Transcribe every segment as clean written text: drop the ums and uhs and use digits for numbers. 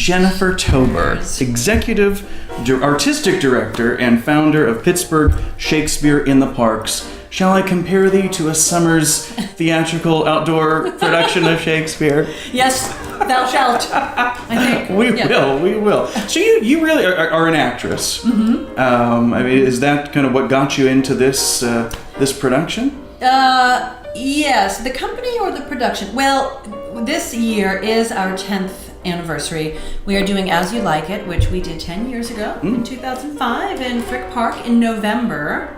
Jennifer Tober, artistic director and founder of Pittsburgh Shakespeare in the Parks. Shall I compare thee to a summer's theatrical outdoor production of Shakespeare? Yes, thou shalt. I think. We will. So you really are an actress. Mm-hmm. I mean, is that kind of what got you into this production? Yes, the company or the production? Well, this year is our 10th anniversary. We are doing As You Like It, which we did 10 years ago in 2005 in Frick Park in November.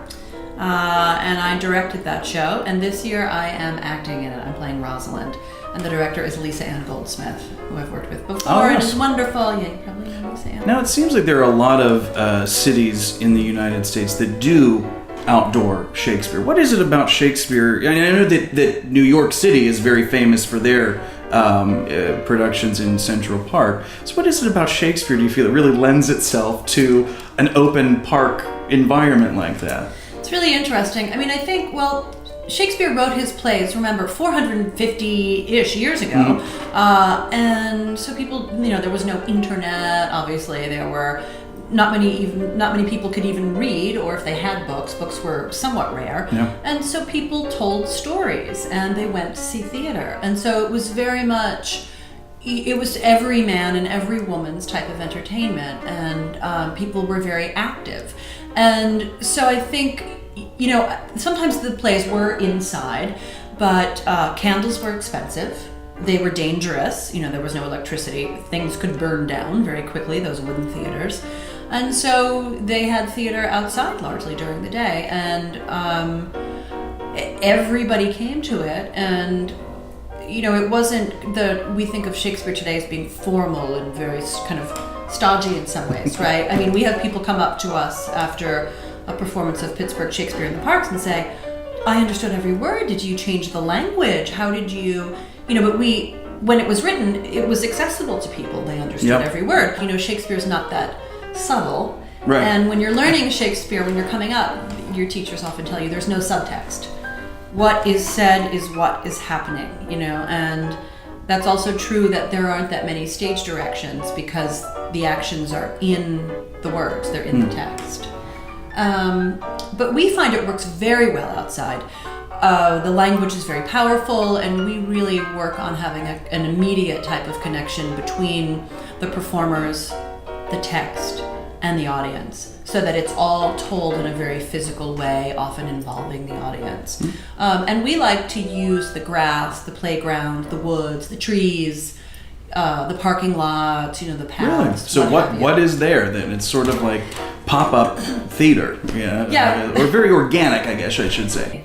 And I directed that show, and this year I am acting in it. I'm playing Rosalind, and the director is Lisa Ann Goldsmith, who I've worked with before, and is wonderful. Yeah, you probably know Lisa Ann. Now, it seems like there are a lot of cities in the United States that do outdoor Shakespeare. What is it about Shakespeare? I know that New York City is very famous for their productions in Central Park. So what is it about Shakespeare, do you feel, that really lends itself to an open park environment like that? It's really interesting. I mean, I think, well, Shakespeare wrote his plays, remember, 450-ish years ago. And so people, there was no internet, obviously. There were not many people could even read, or if they had books were somewhat rare. Yeah. And so people told stories, and they went to see theater. And so it was very much, it was every man and every woman's type of entertainment, and people were very active. And so I think, sometimes the plays were inside, but candles were expensive. They were dangerous. There was no electricity. Things could burn down very quickly, those wooden theaters. And so they had theater outside largely during the day. And everybody came to it. And, it wasn't we think of Shakespeare today as being formal and very kind of stodgy in some ways, right? I mean, we have people come up to us after a performance of Pittsburgh Shakespeare in the Parks and say, I understood every word. Did you change the language? How did you, but when it was written, it was accessible to people. They understood every word. Shakespeare's not that subtle. Right. And when you're learning Shakespeare, when you're coming up, your teachers often tell you there's no subtext. What is said is what is happening, and that's also true that there aren't that many stage directions because the actions are in the words, they're in the text. But we find it works very well outside. The language is very powerful, and we really work on having an immediate type of connection between the performers, the text, and the audience, so that it's all told in a very physical way, often involving the audience. And we like to use the grass, the playground, the woods, the trees, the parking lot, the paths. Really? So what is there then? It's sort of like pop-up theater, or very organic, I guess I should say.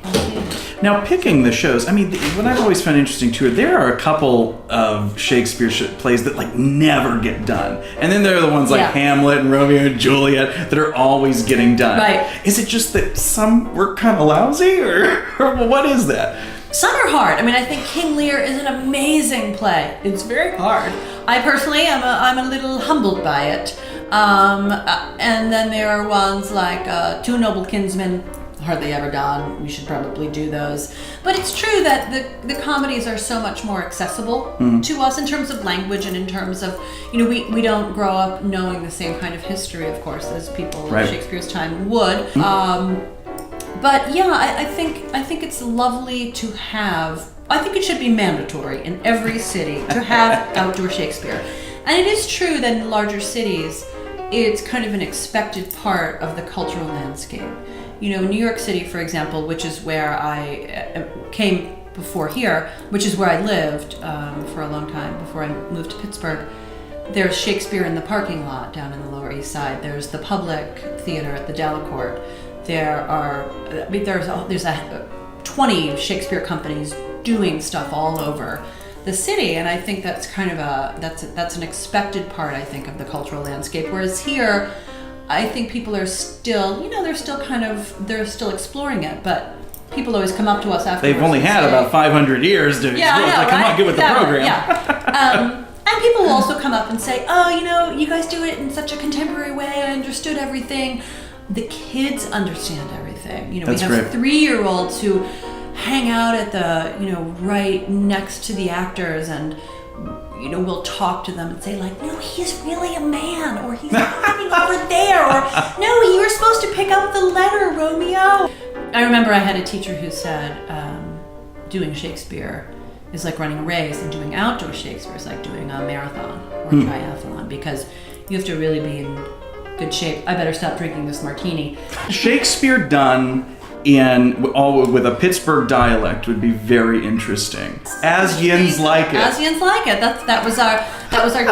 Now, picking the shows, I mean, what I've always found interesting too, there are a couple of Shakespeare plays that never get done, and then there are the ones like Hamlet and Romeo and Juliet that are always getting done. Right. Is it just that some were kind of lousy, or what is that? Some are hard. I mean, I think King Lear is an amazing play. It's very hard. I personally I'm a little humbled by it. And then there are ones like Two Noble Kinsmen, hardly ever done. We should probably do those. But it's true that the comedies are so much more accessible to us in terms of language and in terms of, we don't grow up knowing the same kind of history, of course, as people in Shakespeare's time would. But yeah, I think it's lovely to have, I think it should be mandatory in every city to have outdoor Shakespeare. And it is true that in larger cities, it's kind of an expected part of the cultural landscape. New York City, for example, which is where I came before here, which is where I lived for a long time before I moved to Pittsburgh, there's Shakespeare in the parking lot down in the Lower East Side. There's the Public Theater at the Delacorte. There's 20 Shakespeare companies doing stuff all over the city, and I think that's kind of that's an expected part, I think, of the cultural landscape. Whereas here, I think people are still, they're still exploring it, but people always come up to us afterwards. They've only had about 500 years to explore. Come on, get with the program. And people will also come up and say, oh, you guys do it in such a contemporary way. I understood everything. The kids understand everything. We have 3-year-olds who hang out at the, right next to the actors, and we'll talk to them and say like, no, he's really a man, or he's hiding over there, or no, you were supposed to pick up the letter, Romeo. I remember I had a teacher who said, doing Shakespeare is like running a race, and doing outdoor Shakespeare is like doing a marathon or triathlon, because you have to really be in good shape. I better stop drinking this martini. Shakespeare done with a Pittsburgh dialect would be very interesting. As yins like it. As yins like it. That was our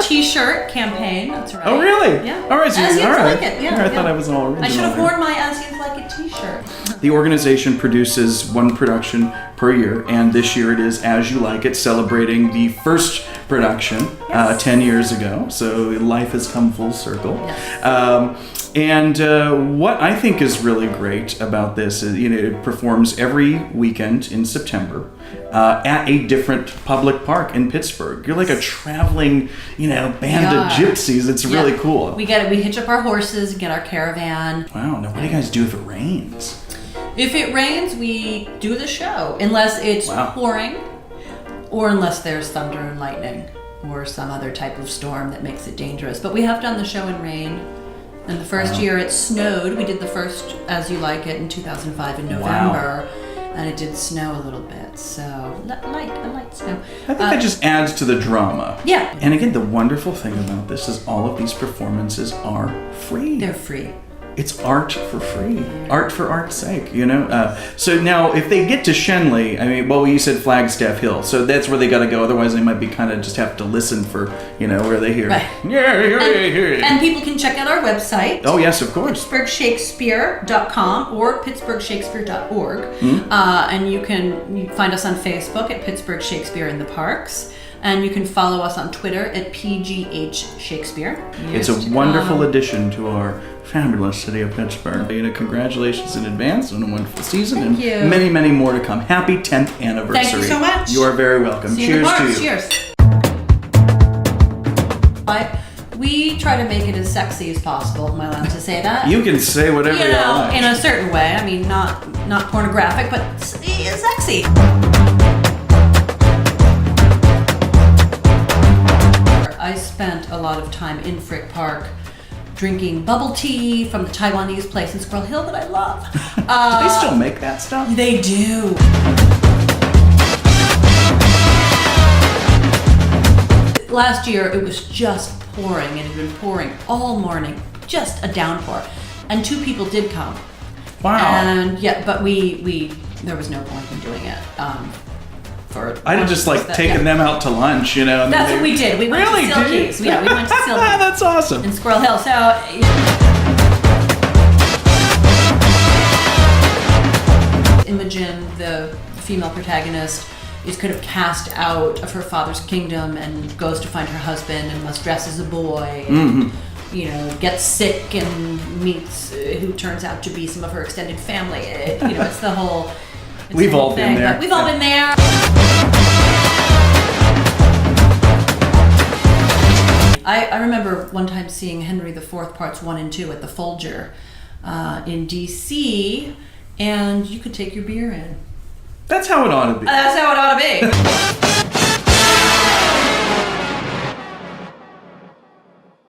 T-shirt campaign. That's right. Oh really? Yeah. All right. So As yins like it. Yeah. I thought I was all original. I should have there. worn my As Yins Like It T-shirt. The organization produces one production per year, and this year it is As You Like It, celebrating the first production 10 years ago. So life has come full circle. Yes. And what I think is really great about this is, it performs every weekend in September at a different public park in Pittsburgh. You're like a traveling, band of gypsies. It's really cool. We hitch up our horses, get our caravan. Wow. Now, what do you guys do if it rains? If it rains, we do the show, unless it's pouring, or unless there's thunder and lightning, or some other type of storm that makes it dangerous. But we have done the show in rain. And the first year it snowed. We did the first As You Like It in 2005 in November, and it did snow a little bit. So a light snow. I think that just adds to the drama. Yeah. And again, the wonderful thing about this is all of these performances are free. They're free. It's art for free. Art for art's sake, So now, if they get to Shenley, you said Flagstaff Hill, so that's where they got to go. Otherwise, they might be kind of just have to listen for, where they hear. Right. And people can check out our website. Oh, yes, of course. PittsburghShakespeare.com or PittsburghShakespeare.org. And you can find us on Facebook at Pittsburgh Shakespeare in the Parks. And you can follow us on Twitter at PGH Shakespeare. It's a wonderful addition to our fabulous city of Pittsburgh. Congratulations in advance on a wonderful season. Thank you. Many, many more to come. Happy 10th anniversary. Thank you so much. You are very welcome. See Cheers you in the park. to you. Cheers. We try to make it as sexy as possible. Am I allowed to say that? You can say whatever you like. In a certain way. Not pornographic, but sexy. I spent a lot of time in Frick Park drinking bubble tea from the Taiwanese place in Squirrel Hill that I love. Do they still make that stuff? They do. Last year it was just pouring. It had been pouring all morning, just a downpour. And 2 people did come. Wow. And but we there was no point in doing it. I'd have just taken them out to lunch, And that's what we did. We went to Silky's. Yeah, we went to Silky's. That's awesome. In Squirrel Hill. So Imogen, the female protagonist, is kind of cast out of her father's kingdom and goes to find her husband and must dress as a boy. And, gets sick and meets who turns out to be some of her extended family. It's the whole. We've all been there. We've all been there. I remember one time seeing Henry IV parts 1 and 2 at the Folger in DC, and you could take your beer in. That's how it ought to be. That's how it ought to be.